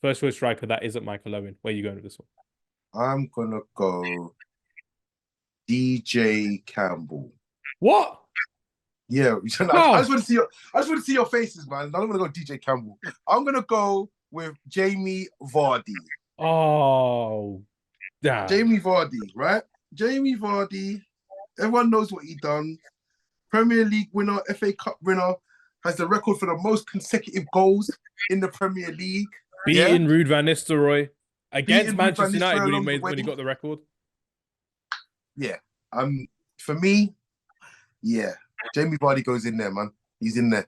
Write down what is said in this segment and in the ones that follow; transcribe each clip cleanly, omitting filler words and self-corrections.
First choice striker that isn't Michael Owen. Where are you going with this one? I'm gonna go DJ Campbell. What? Yeah, I How? just want to see your faces, man. I'm gonna go DJ Campbell. I'm gonna go with Jamie Vardy. Oh, damn. Jamie Vardy, right? Jamie Vardy. Everyone knows what he done. Premier League winner, FA Cup winner, has the record for the most consecutive goals in the Premier League. Yeah, Beating Ruud van Nistelrooy against beating Ruud van Manchester United Nistelrooy when along the way. he got the record. Yeah, for me, yeah, Jamie Vardy goes in there, man. He's in there.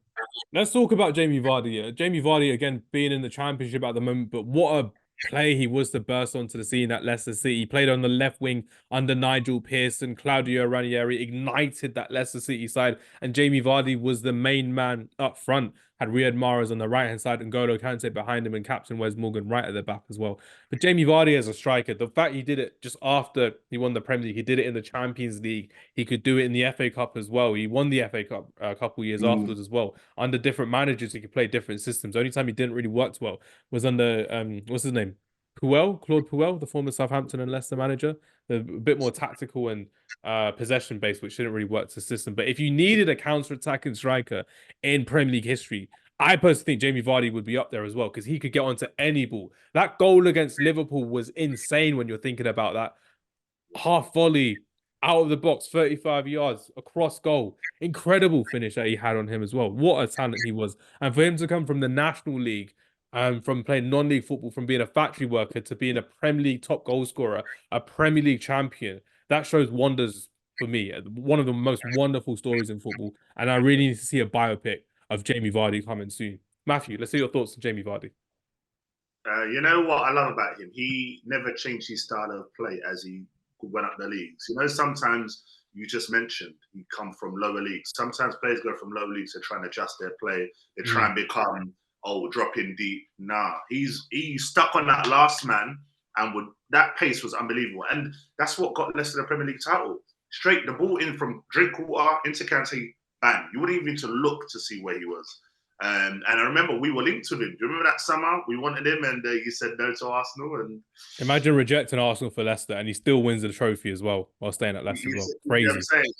Let's talk about Jamie Vardy. Jamie Vardy, again, being in the Championship at the moment, but what a player he was to burst onto the scene at Leicester City. He played on the left wing under Nigel Pearson. Claudio Ranieri ignited that Leicester City side, and Jamie Vardy was the main man up front. Had Riyad Mahrez on the right-hand side and N'Golo Kante behind him, and Captain Wes Morgan right at the back as well. But Jamie Vardy as a striker, the fact he did it just after he won the Premier League, he did it in the Champions League. He could do it in the FA Cup as well. He won the FA Cup a couple years afterwards as well. Under different managers, he could play different systems. The only time he didn't really work well was under what's his name? Claude Puel, the former Southampton and Leicester manager. A bit more tactical and possession based, which didn't really work to the system. But if you needed a counter-attacking striker in Premier League history, I personally think Jamie Vardy would be up there as well, because he could get onto any ball. That goal against Liverpool was insane when you're thinking about that. Half volley out of the box, 35 yards across goal. Incredible finish that he had on him as well. What a talent he was. And for him to come from the National League, from playing non-league football, from being a factory worker to being a Premier League top goal scorer, a Premier League champion, that shows wonders for me. One of the most wonderful stories in football. And I really need to see a biopic of Jamie Vardy coming soon. Matthew, let's see your thoughts on Jamie Vardy. You know what I love about him? He never changed his style of play as he went up the leagues. You know, sometimes you just mentioned you come from lower leagues. Sometimes players go from lower leagues to try and adjust their play. They try and become, drop in deep. Nah, he stuck on that last man, and that pace was unbelievable. And that's what got Leicester the Premier League title. Straight the ball in from Drinkwater into Kante, bang. You wouldn't even need to look to see where he was. And I remember we were linked with him. Do you remember that summer? We wanted him, and he said no to Arsenal. And imagine rejecting Arsenal for Leicester, and he still wins the trophy as well while staying at Leicester as well. Crazy. You know what I'm saying?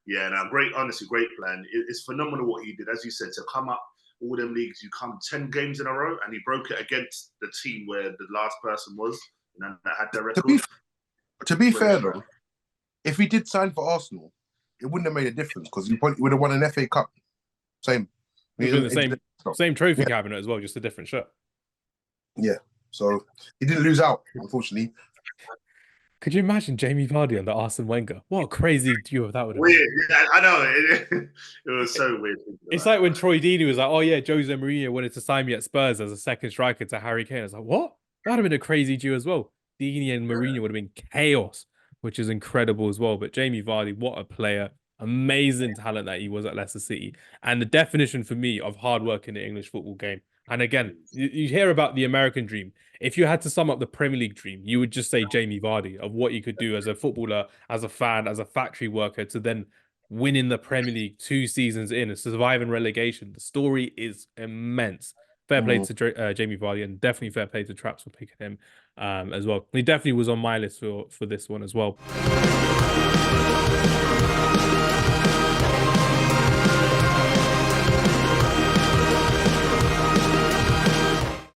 Yeah, no, great, honestly, great plan. It's phenomenal what he did. As you said, to come up all them leagues, you come 10 games in a row, and he broke it against the team where the last person was, and that had their record. To be fair, though, if he did sign for Arsenal, it wouldn't have made a difference, because he would have won an FA Cup. Same. The same trophy cabinet as well, just a different shirt. Yeah, so he didn't lose out, unfortunately. Could you imagine Jamie Vardy under Arsene Wenger? What a crazy duo that would have been. Weird, yeah, I know. It was so weird. It's like when Troy Deeney was like, oh yeah, Jose Mourinho wanted to sign me at Spurs as a second striker to Harry Kane. I was like, what? That would have been a crazy duo as well. Deeney and Mourinho would have been chaos, which is incredible as well. But Jamie Vardy, what a player. Amazing talent that he was at Leicester City, and the definition for me of hard work in the English football game. And again, you hear about the American dream. If you had to sum up the Premier League dream, you would just say Jamie Vardy, of what he could do as a footballer, as a fan, as a factory worker, to then win in the Premier League 2 seasons in and surviving relegation. The story is immense. Fair play to Jamie Vardy, and definitely fair play to Traps for picking him as well. He definitely was on my list for this one as well.